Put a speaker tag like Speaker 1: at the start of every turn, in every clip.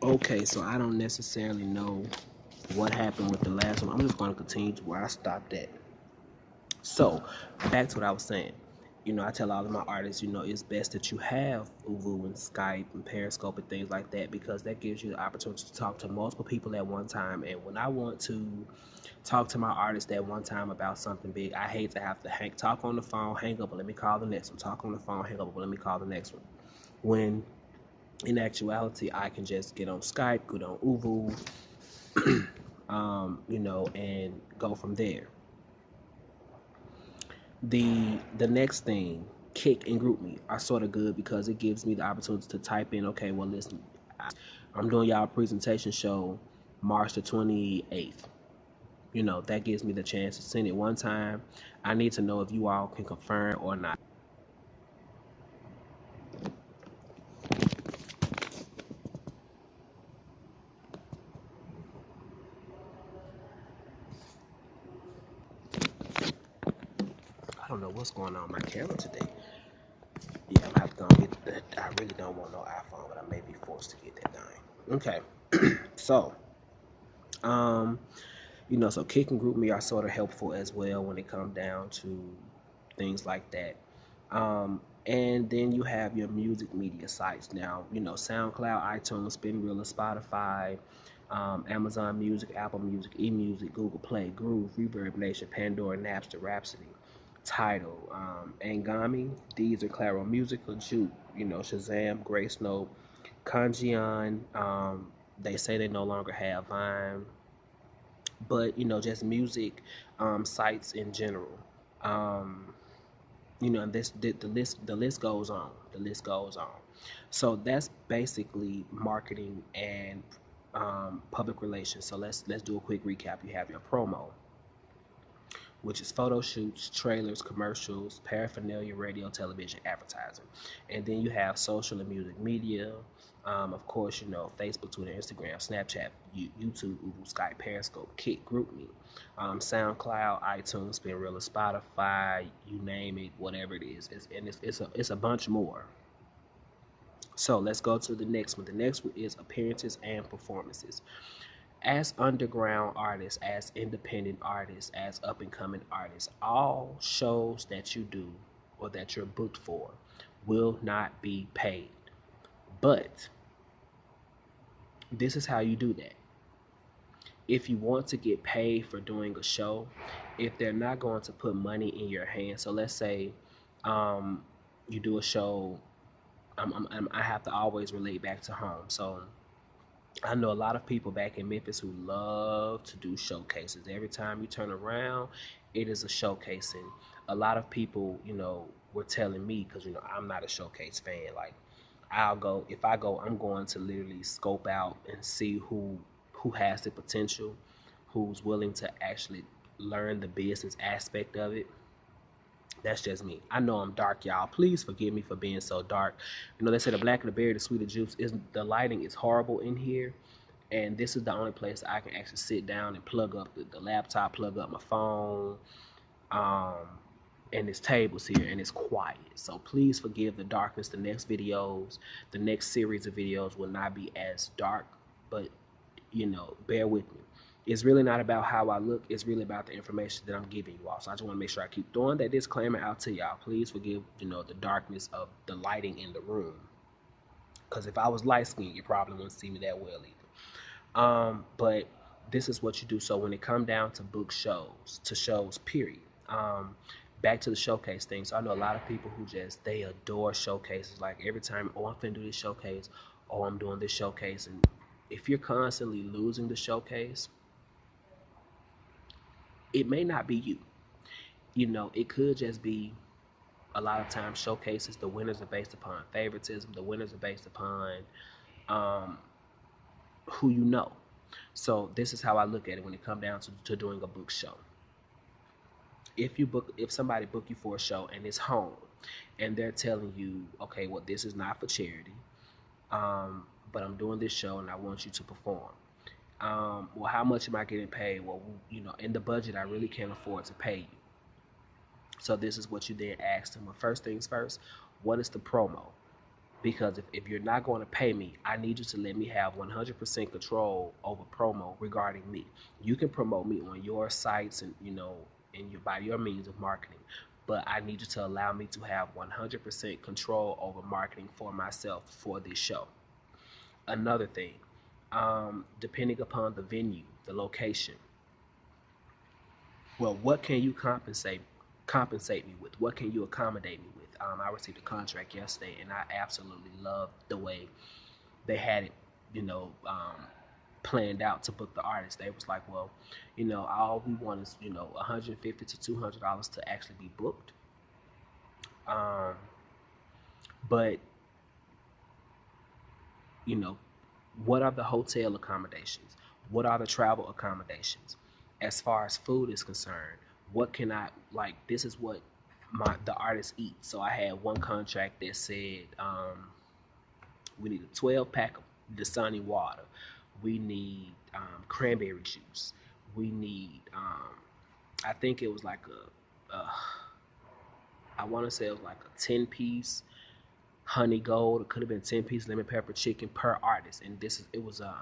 Speaker 1: Okay, so I don't necessarily know what happened with the last one. I'm just going to continue to where I stopped at. So, back to what I was saying. I tell all of my artists, it's best that you have Uvu and Skype and Periscope and things like that, because that gives you the opportunity to talk to multiple people at one time. And when I want to talk to my artist at one time about something big, I hate to have to talk on the phone, hang up, and let me call the next one. Talk on the phone, hang up, and let me call the next one. When in actuality, I can just get on Skype, get on Uvu, and go from there. The next thing, Kik and GroupMe, are sort of good because it gives me the opportunity to type in, okay, well, listen, I'm doing y'all a presentation show March the 28th. That gives me the chance to send it one time. I need to know if you all can confirm or not. I don't know what's going on with my camera today. Yeah, I'm have to go get that. I really don't want no iPhone, but I may be forced to get that thing. Okay. So, so Kik and GroupMe are sort of helpful as well when it comes down to things like that. And then you have your music media sites now. SoundCloud, iTunes, Spinrilla, Spotify, Amazon Music, Apple Music, eMusic, Google Play, Groove, Reverb Nation, Pandora, Napster, Rhapsody, Tidal, Angami, Deezer, Claro Musical, Juke, Shazam, Grace Note, Kanjion. They say they no longer have Vine, but just music sites in general. And the list goes on. The list goes on. So that's basically marketing and public relations. So let's do a quick recap. You have your promo, which is photo shoots, trailers, commercials, paraphernalia, radio, television, advertising. And then you have social and music media. Of course, Facebook, Twitter, Instagram, Snapchat, YouTube, Ubu, Skype, Periscope, Kik, GroupMe, SoundCloud, iTunes, Spinrilla, Spotify, you name it, whatever it is. It's a bunch more. So let's go to the next one. The next one is appearances and performances. As underground artists, as independent artists, as up and coming artists, all shows that you do or that you're booked for will not be paid. But this is how you do that. If you want to get paid for doing a show, if they're not going to put money in your hand, so let's say you do a show, I have to always relate back to home. So I know a lot of people back in Memphis who love to do showcases. Every time you turn around, it is a showcasing. A lot of people, were telling me, because, I'm not a showcase fan. Like, if I go, I'm going to literally scope out and see who has the potential, who's willing to actually learn the business aspect of it. That's just me. I know I'm dark, y'all. Please forgive me for being so dark. They say the blacker the berry, the sweeter juice. The lighting is horrible in here, and this is the only place I can actually sit down and plug up the laptop, plug up my phone, and this table's here, and it's quiet. So please forgive the darkness. The next series of videos will not be as dark, but bear with me. It's really not about how I look. It's really about the information that I'm giving you all. So I just want to make sure I keep throwing that disclaimer out to y'all. Please forgive, the darkness of the lighting in the room. Because if I was light-skinned, you probably wouldn't see me that well either. But this is what you do. So when it come down to book shows, period. Back to the showcase thing. So I know a lot of people who they adore showcases. Like every time, I'm finna do this showcase, I'm doing this showcase. And if you're constantly losing the showcase, it may not be you. It could just be a lot of times showcases, the winners are based upon favoritism. The winners are based upon who you know. So this is how I look at it when it comes down to doing a book show. If somebody book you for a show and it's home, and they're telling you, okay, well, this is not for charity, but I'm doing this show and I want you to perform. Well, how much am I getting paid? Well, in the budget, I really can't afford to pay you. So this is what you then ask them. Well, first things first, what is the promo? Because if you're not going to pay me, I need you to let me have 100% control over promo regarding me. You can promote me on your sites and, by your means of marketing, but I need you to allow me to have 100% control over marketing for myself for this show. Another thing, depending upon the venue, the location, well, what can you compensate me with? What can you accommodate me with? I received a contract yesterday, and I absolutely loved the way they had it, you know, planned out to book the artist. They was like, well, all we want is, $150 to $200 to actually be booked. Um, but you know, what are the hotel accommodations? What are the travel accommodations? As far as food is concerned, what can I like? This is what the artists eat. So I had one contract that said we need a 12 pack of Dasani water. We need cranberry juice. We need I think it was like I want to say it was like a 10-piece honey gold. It could have been 10-piece lemon pepper chicken per artist, and it was a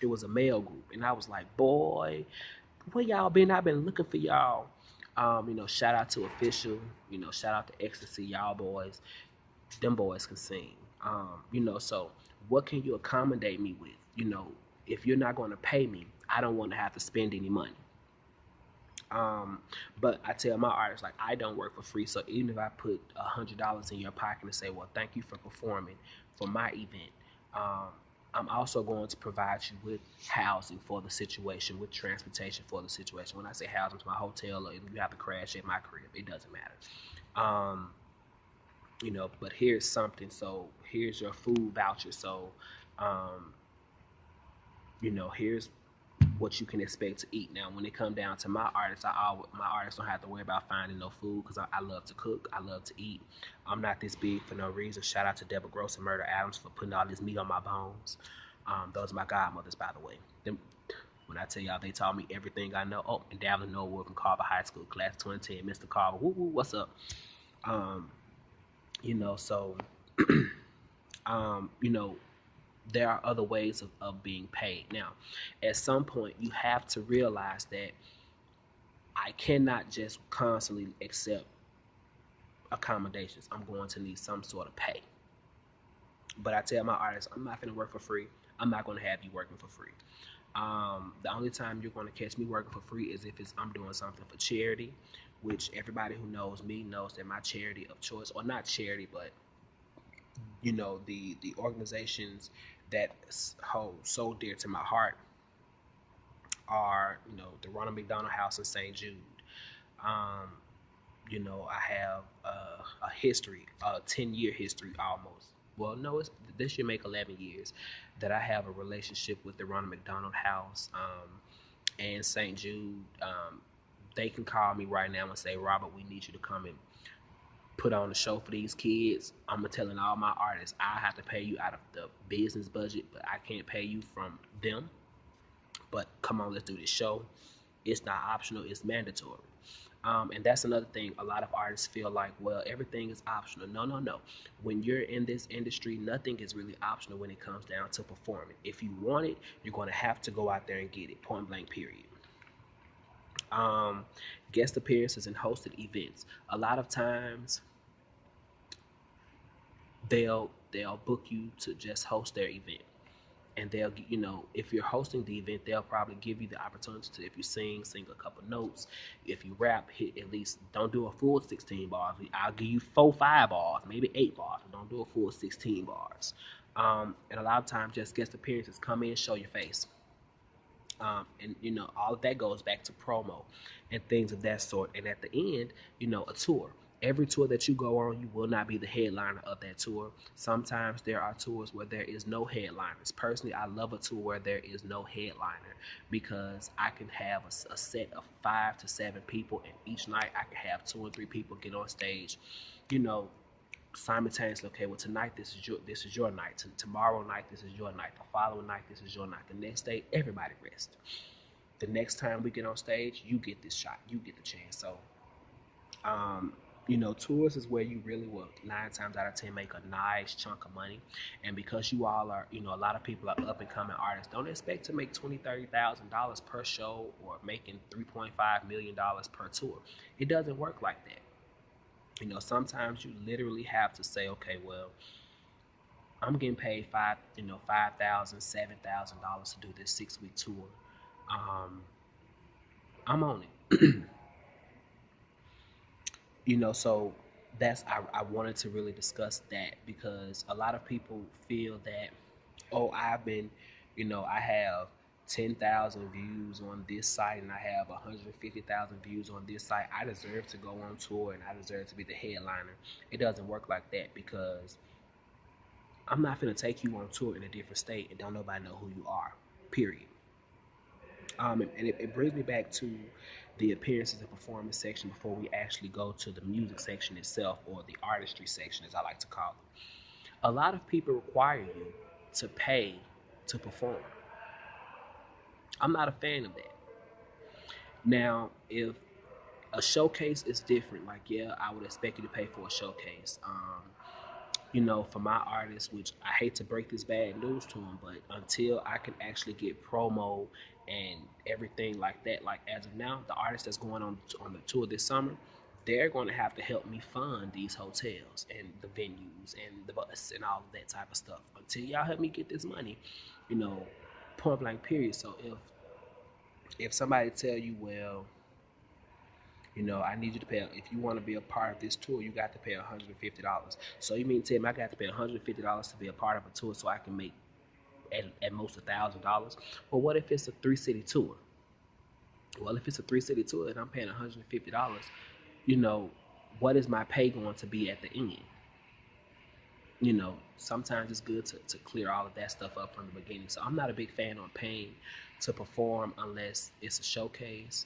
Speaker 1: it was a male group, and I was like, boy, where y'all been? I've been looking for y'all. Shout out to Official. Shout out to Ecstasy. Y'all boys, them boys can sing. So what can you accommodate me with? If you're not going to pay me, I don't want to have to spend any money. But I tell my artists, like, I don't work for free. So even if I put $100 in your pocket and say, well, thank you for performing for my event, I'm also going to provide you with housing for the situation, with transportation for the situation. When I say housing, it's my hotel, or if you have to crash at my crib, it doesn't matter. But here's something. So here's your food voucher. So, here's what you can expect to eat. Now, when it come down to my artists, my artists don't have to worry about finding no food, because I love to cook. I love to eat. I'm not this big for no reason. Shout out to Deborah Gross and Murder Adams for putting all this meat on my bones. Those are my godmothers, by the way. When I tell y'all, they taught me everything I know. Oh, and Davin Norwood from Carver High School, class 2010, Mr. Carver. Woo woo, what's up? So, um, you know, there are other ways of being paid. Now, at some point, you have to realize that I cannot just constantly accept accommodations. I'm going to need some sort of pay. But I tell my artists, I'm not going to work for free. I'm not going to have you working for free. The only time you're going to catch me working for free is if I'm doing something for charity, which everybody who knows me knows that my charity of choice, or not charity, but the organizations that hold so dear to my heart are, the Ronald McDonald House in St. Jude. Um, I have a history, a 10-year history almost. Well, no, this year make 11 years that I have a relationship with the Ronald McDonald House and St. Jude. They can call me right now and say, Robert, we need you to come and put on a show for these kids. I'm telling all my artists, I have to pay you out of the business budget, but I can't pay you from them. But come on, let's do this show. It's not optional, it's mandatory. And that's another thing. A lot of artists feel like, well, everything is optional. No. When you're in this industry, nothing is really optional when it comes down to performing. If you want it, you're going to have to go out there and get it, point blank, period. Guest appearances and hosted events. A lot of times, they'll book you to just host their event, and they'll, if you're hosting the event, they'll probably give you the opportunity to, if you sing a couple notes. If you rap, hit at least, don't do a full 16 bars. I'll give you 4-5 bars, maybe 8 bars, but don't do a full 16 bars. And a lot of times, just guest appearances, come in, show your face. And all of that goes back to promo and things of that sort. And at the end, a tour. Every tour that you go on, you will not be the headliner of that tour. Sometimes there are tours where there is no headliners. Personally, I love a tour where there is no headliner, because I can have a set of 5 to 7 people, and each night I can have 2 or 3 people get on stage, simultaneously. Okay, well, tonight this is your night. Tomorrow night this is your night. The following night this is your night. The next day, everybody rest. The next time we get on stage, you get this shot. You get the chance. So, Tours is where you really will 9 times out of 10 make a nice chunk of money. And because you all are, a lot of people are up and coming artists, don't expect to make $20,000, $30,000 per show or making $3.5 million per tour. It doesn't work like that. Sometimes you literally have to say, okay, well, I'm getting paid $5,000, $7,000 to do this 6 week tour. Um, I'm on it. So I wanted to really discuss that because a lot of people feel that, oh, I have 10,000 views on this site and I have 150,000 views on this site. I deserve to go on tour and I deserve to be the headliner. It doesn't work like that because I'm not going to take you on tour in a different state and don't nobody know who you are, period. And it brings me back to the appearances and performance section before we actually go to the music section itself, or the artistry section as I like to call it. A lot of people require you to pay to perform. I'm not a fan of that. Now, if a showcase is different, like, yeah, I would expect you to pay for a showcase. For my artists, which I hate to break this bad news to them, but until I can actually get promo and everything like that, like as of now, the artist that's going on the tour this summer, they're going to have to help me fund these hotels and the venues and the bus and all of that type of stuff. Until y'all help me get this money, point blank period. So if somebody tell you, well, I need you to pay. If you want to be a part of this tour, you got to pay $150. So you mean to tell me I got to pay $150 to be a part of a tour so I can make at most $1,000? Well, what if it's a 3-city tour? Well, if it's a 3-city tour and I'm paying $150, what is my pay going to be at the end? Sometimes it's good to clear all of that stuff up from the beginning. So I'm not a big fan on paying to perform unless it's a showcase.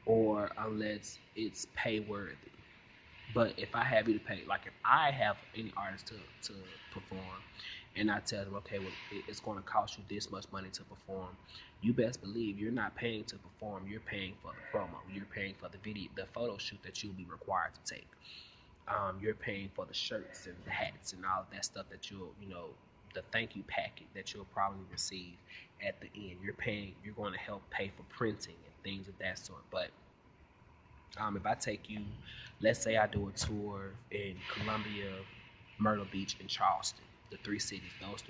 Speaker 1: Or unless it's pay worthy. But if I have you to pay, like if I have any artist to perform and I tell them, okay, well, it's going to cost you this much money to perform, you best believe you're not paying to perform, you're paying for the promo, you're paying for the video, the photo shoot that you'll be required to take. You're paying for the shirts and the hats and all of that stuff that the thank you packet that you'll probably receive at the end. You're going to help pay for printing and things of that sort. But if I take you, let's say I do a tour in Columbia, Myrtle Beach, and Charleston, those three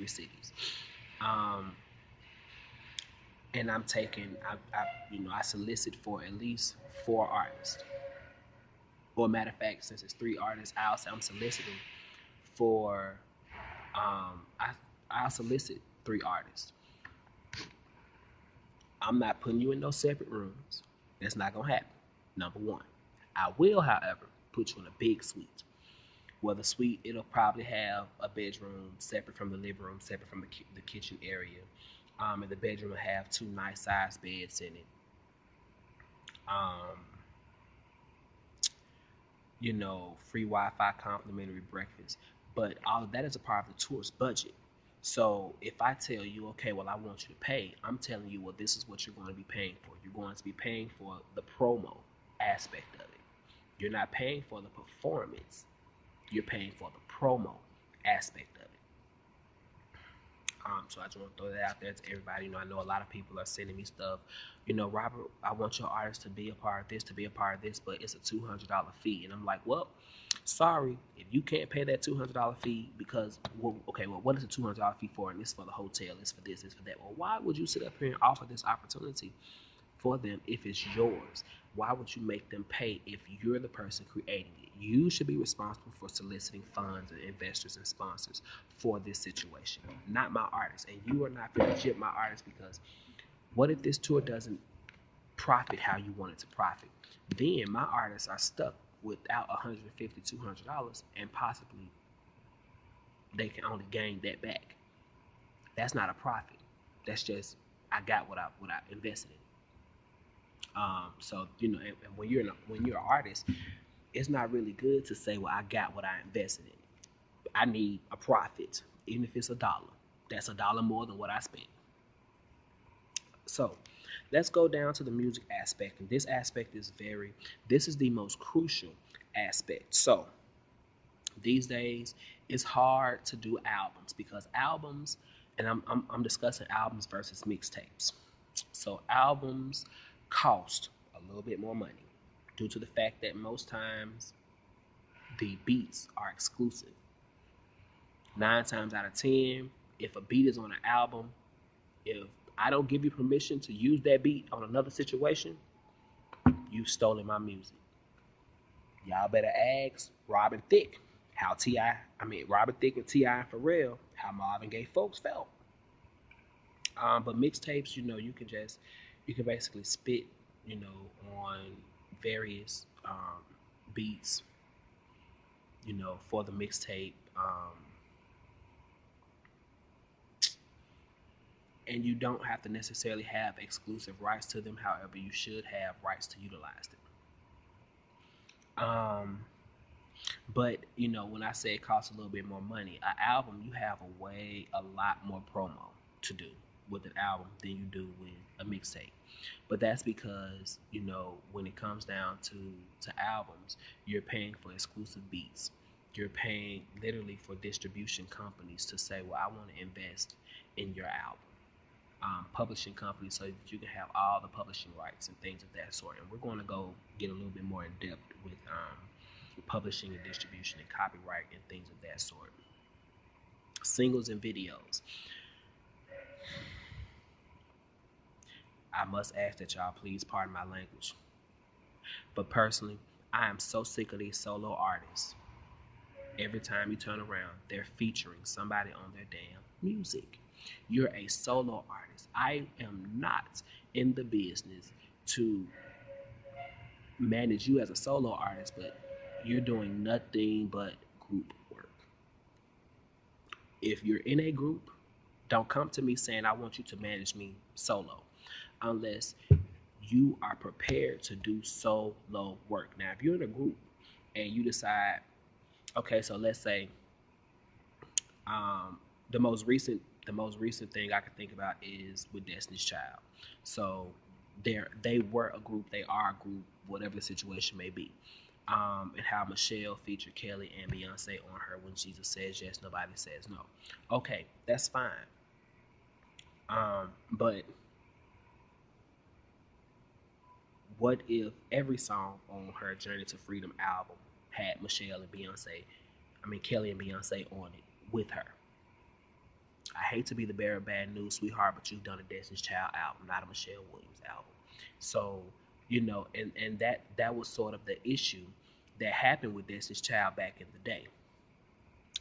Speaker 1: cities. And I'm taking, I solicit for at least 4 artists. Or matter of fact, since it's 3 artists, I'm soliciting for, I'll solicit 3 artists. I'm not putting you in no separate rooms. That's not going to happen. Number 1. I will, however, put you in a big suite. Well, the suite, it'll probably have a bedroom separate from the living room, separate from the kitchen area. And the bedroom will have 2 nice sized beds in it. Free Wi-Fi, complimentary breakfast. But all of that is a part of the tour's budget. So if I tell you, okay, well, I want you to pay, I'm telling you, well, this is what you're going to be paying for. You're going to be paying for the promo aspect of it. You're not paying for the performance. You're paying for the promo aspect of it. So I just want to throw that out there to everybody. I know a lot of people are sending me stuff. Robert, I want your artist to be a part of this, but it's a $200 fee. And I'm like, well, sorry, if you can't pay that $200 fee because, what is a $200 fee for? And it's for the hotel, it's for this, it's for that. Well, why would you sit up here and offer this opportunity for them if it's yours? Why would you make them pay if you're the person creating it? You should be responsible for soliciting funds and investors and sponsors for this situation, not my artist. And you are not going to jip my artist because what if this tour doesn't profit how you want it to profit? Then my artists are stuck without $150, $200, and possibly they can only gain that back. That's not a profit. That's just I got what I invested in. So and when you're an artist, it's not really good to say, well, I got what I invested in. I need a profit, even if it's $1. That's $1 more than what I spent. So let's go down to the music aspect. And this is the most crucial aspect. So these days, it's hard to do albums because albums, and I'm discussing albums versus mixtapes. So albums cost a little bit more money due to the fact that most times the beats are exclusive. 9 times out of 10, if a beat is on an album, if I don't give you permission to use that beat on another situation, you've stolen my music. Y'all better ask Robin Thicke how Robin Thicke and T.I. and Pharrell, how Marvin Gaye folks felt. But mixtapes, you can basically spit, on various beats, for the mixtape. And you don't have to necessarily have exclusive rights to them. However, you should have rights to utilize them. But when I say it costs a little bit more money, an album you have a lot more promo to do with an album than you do with a mixtape. But that's because when it comes down to albums, you're paying for exclusive beats. You're paying literally for distribution companies to say, well, I want to invest in your album. Publishing companies so that you can have all the publishing rights and things of that sort. And we're going to go get a little bit more in depth with publishing and distribution and copyright and things of that sort. Singles and videos. I must ask that y'all please pardon my language. But personally, I am so sick of these solo artists. Every time you turn around, they're featuring somebody on their damn music. You're a solo artist. I am not in the business to manage you as a solo artist, but you're doing nothing but group work. If you're in a group, don't come to me saying I want you to manage me solo unless you are prepared to do solo work. Now, if you're in a group and you decide, okay, so let's say the most recent thing I can think about is with Destiny's Child. So they were a group, they are a group, whatever the situation may be. And how Michelle featured Kelly and Beyonce on her When Jesus Says Yes, Nobody Says No. Okay, that's fine. But what if every song on her Journey to Freedom album had Kelly and Beyonce on it with her? I hate to be the bearer of bad news, sweetheart, but you've done a Destiny's Child album, not a Michelle Williams album. So, and that was sort of the issue that happened with Destiny's Child back in the day.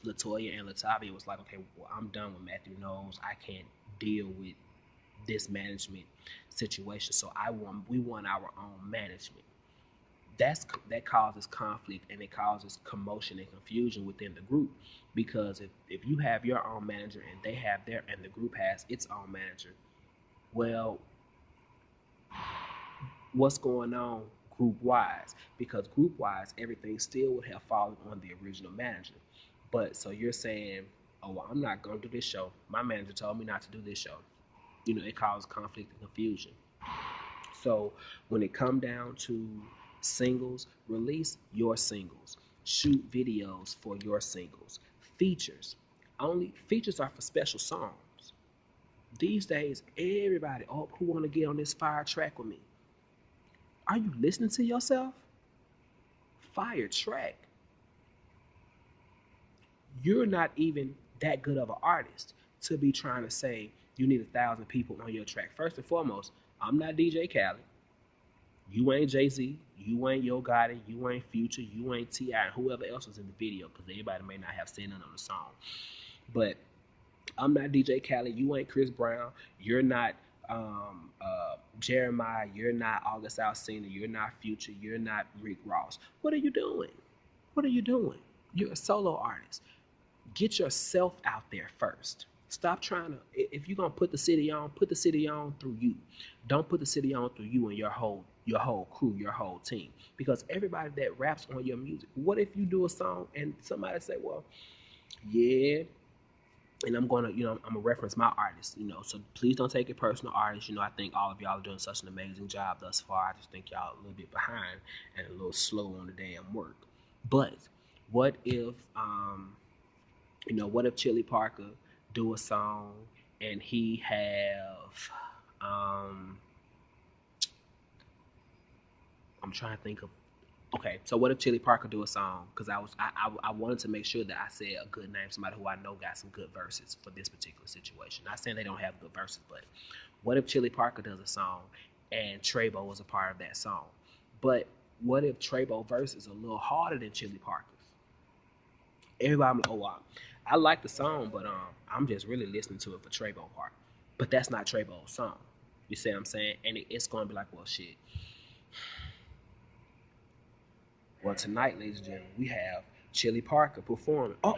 Speaker 1: Latoya and Latavia was like, okay, well, I'm done with Matthew Knowles. I can't deal with this management situation. So we want our own management. That causes conflict and it causes commotion and confusion within the group, because if you have your own manager and they have and the group has its own manager, well, what's going on group wise? Because group wise, everything still would have fallen on the original manager. But so you're saying, oh, well, I'm not going to do this show. My manager told me not to do this show. It causes conflict and confusion. So when it come down to singles, release your singles. Shoot videos for your singles. Features. Only features are for special songs. These days, everybody, who want to get on this fire track with me? Are you listening to yourself? Fire track. You're not even that good of an artist to be trying to say you need 1,000 people on your track. First and foremost, I'm not DJ Khaled. You ain't Jay-Z. You ain't Yo Gotti. You ain't Future. You ain't T.I. and whoever else was in the video, because everybody may not have seen it on the song. But I'm not DJ Khaled. You ain't Chris Brown. You're not Jeremiah. You're not August Alsina. You're not Future. You're not Rick Ross. What are you doing? What are you doing? You're a solo artist. Get yourself out there first. Stop trying to, if you're going to put the city on through you. Don't put the city on through you and your whole crew, your whole team. Because everybody that raps on your music, what if you do a song and somebody say, well, yeah, and I'm gonna, I'm gonna reference my artists, so please don't take it personal, artists. I think all of y'all are doing such an amazing job thus far. I just think y'all a little bit behind and a little slow on the damn work. But what if, what if Chili Parker do a song and he have, I'm trying to think of. Okay, so what if Chili Parker do a song? Because I wanted to make sure that I said a good name, somebody who I know got some good verses for this particular situation. Not saying they don't have good verses, but what if Chili Parker does a song and Trebo was a part of that song? But what if Trebo verse is a little harder than Chili Parker's? Everybody, I'm like, oh wow, I like the song, but I'm just really listening to it for Trebo part. But that's not Trebo's song. You see what I'm saying? And it's gonna be like, well, shit. Well, tonight, ladies and gentlemen, we have Chili Parker performing. Oh,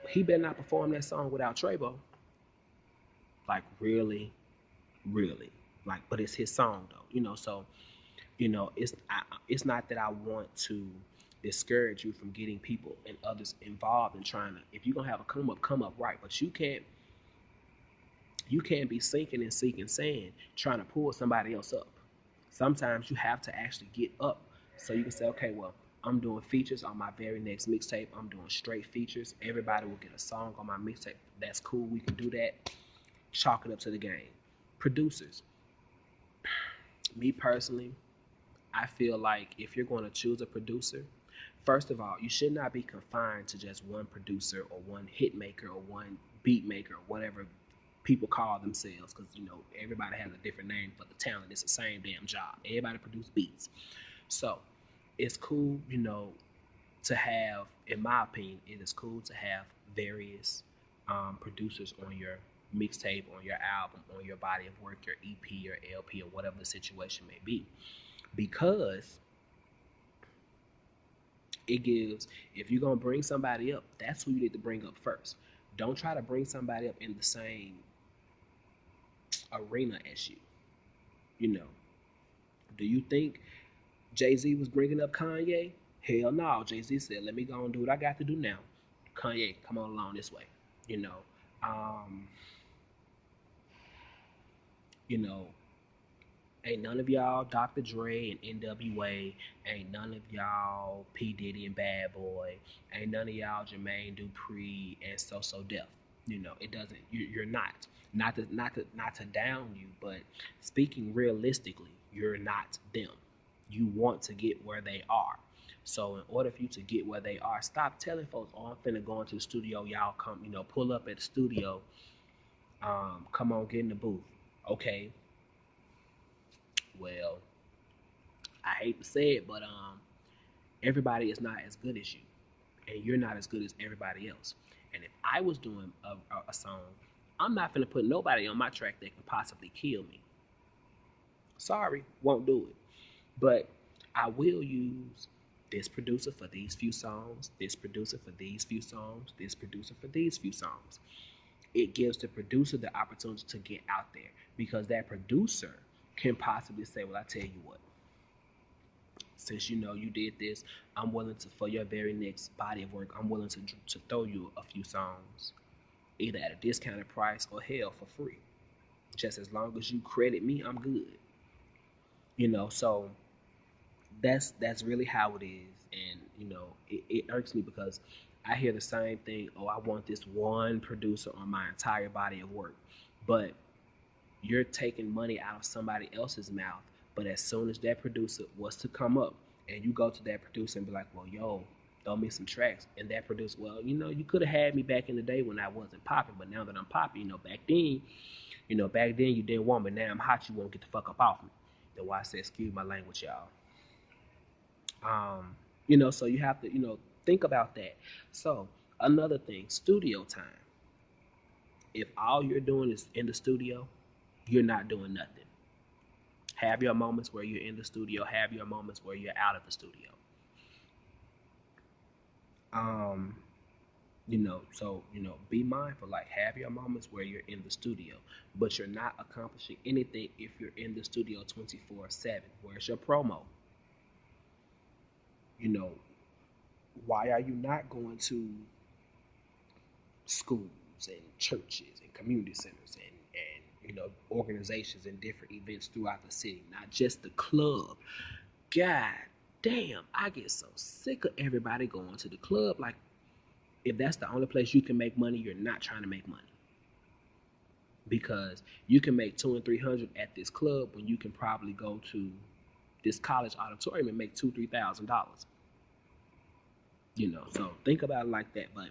Speaker 1: he better not perform that song without Trebo. Like, really, really. Like, but it's his song, though. So, it's not that I want to discourage you from getting people and others involved in trying to, if you're going to have a come up right. But you can't be sinking and sinking sand trying to pull somebody else up. Sometimes you have to actually get up so you can say, okay, well, I'm doing features on my very next mixtape. I'm doing straight features. Everybody will get a song on my mixtape. That's cool. We can do that. Chalk it up to the game. Producers. Me personally, I feel like if you're going to choose a producer, first of all, you should not be confined to just one producer or one hit maker or one beat maker or whatever people call themselves, because everybody has a different name for the talent. It's the same damn job. Everybody produce beats. So it's cool, to have, in my opinion, it is cool to have various producers on your mixtape, on your album, on your body of work, your EP, your LP, or whatever the situation may be, because it gives, if you're gonna bring somebody up, that's who you need to bring up first. Don't try to bring somebody up in the same arena as you. You know, do you think Jay-Z was bringing up Kanye? Hell no. Jay-Z said, let me go and do what I got to do now. Kanye, come on along this way. You know, um, you know, ain't none of y'all Dr. Dre and NWA. Ain't none of y'all P. Diddy and Bad Boy. Ain't none of y'all Jermaine Dupri and So Def. It doesn't. You're not. Not to down you, but speaking realistically, you're not them. You want to get where they are. So in order for you to get where they are, stop telling folks, "Oh, I'm finna go into the studio. Y'all come, pull up at the studio. Come on, get in the booth." Okay, well, I hate to say it, but everybody is not as good as you, and you're not as good as everybody else. And if I was doing a song, I'm not gonna put nobody on my track that could possibly kill me. Sorry, won't do it. But I will use this producer for these few songs, this producer for these few songs, this producer for these few songs. It gives the producer the opportunity to get out there, because that producer can possibly say, well, I tell you what, since you did this, I'm willing to, for your very next body of work, I'm willing to throw you a few songs, either at a discounted price or hell for free. Just as long as you credit me, I'm good. So that's really how it is. And it irks me because I hear the same thing. Oh, I want this one producer on my entire body of work. But you're taking money out of somebody else's mouth. But as soon as that producer was to come up, and you go to that producer and be like, well, yo, throw me some tracks. And that producer, well, you could have had me back in the day when I wasn't popping, but now that I'm popping, back then you didn't want me. Now I'm hot, you won't get the fuck up off me. That's why I said, excuse my language, y'all. So you have to, think about that. So another thing, studio time. If all you're doing is in the studio, you're not doing nothing. Have your moments where you're in the studio. Have your moments where you're out of the studio. Um, so be mindful. Like, have your moments where you're in the studio, but you're not accomplishing anything if you're in the studio 24/7. Where's your promo? You know, why are you not going to schools? schools and churches and community centers and organizations and different events throughout the city, not just the club. God damn, I get so sick of everybody going to the club. Like, if that's the only place you can make money, you're not trying to make money. Because you can make 200 and 300 at this club when you can probably go to this college auditorium and make $2,000-3,000. So think about it like that. But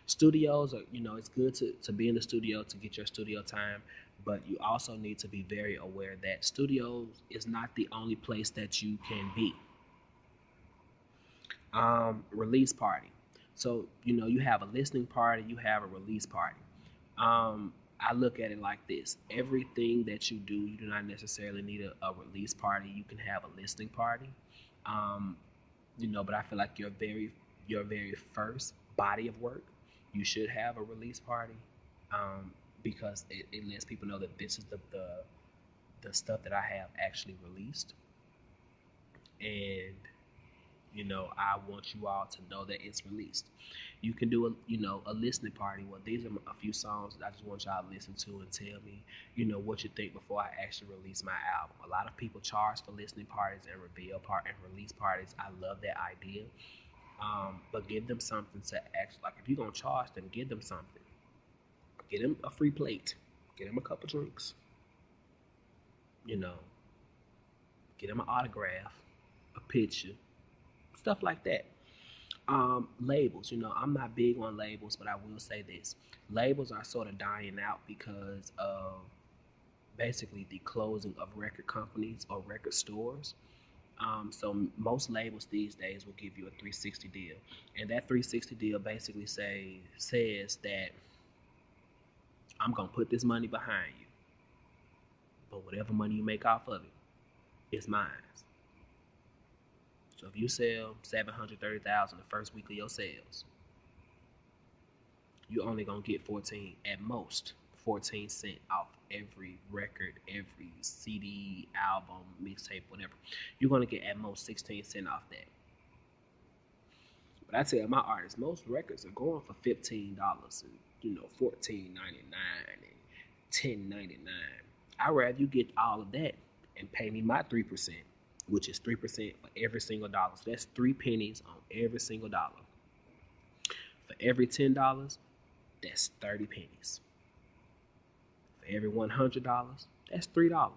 Speaker 1: studios are, it's good to be in the studio to get your studio time, but you also need to be very aware that studios is not the only place that you can be. Release party. So, you have a listening party, you have a release party. I look at it like this. Everything that you do not necessarily need a release party. You can have a listening party. But I feel like your very first body of work, you should have a release party, because it lets people know that this is the stuff that I have actually released. And I want you all to know that it's released. You can do a listening party. Well, these are a few songs that I just want y'all to listen to and tell me, what you think before I actually release my album. A lot of people charge for listening parties and release parties. I love that idea. But give them something to actually, like, if you're gonna charge them, give them something. Get them a free plate. Get them a couple drinks. Get them an autograph, a picture, stuff like that. Labels, I'm not big on labels, but I will say this. Labels are sort of dying out because of basically the closing of record companies or record stores. So most labels these days will give you a 360 deal. And that 360 deal basically says that I'm going to put this money behind you, but whatever money you make off of it is mine. So if you sell $730,000 the first week of your sales, you're only going to get 14 cents off every record, every CD, album, mixtape, whatever. You're going to get at most 16 cents off that. But I tell my artists, most records are going for $15 and $14.99 and $10.99. I'd rather you get all of that and pay me my 3%, which is 3% for every single dollar. So that's 3 pennies on every single dollar. For every $10, that's 30 pennies. For every $100, that's $3.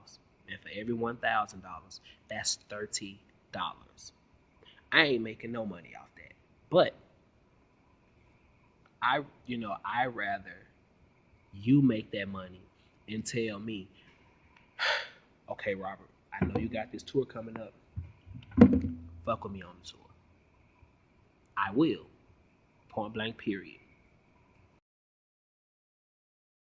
Speaker 1: And for every $1,000, that's $30. I ain't making no money off that. But I rather you make that money and tell me, okay, Robert, I know you got this tour coming up. Fuck with me on the tour. I will. Point blank, period.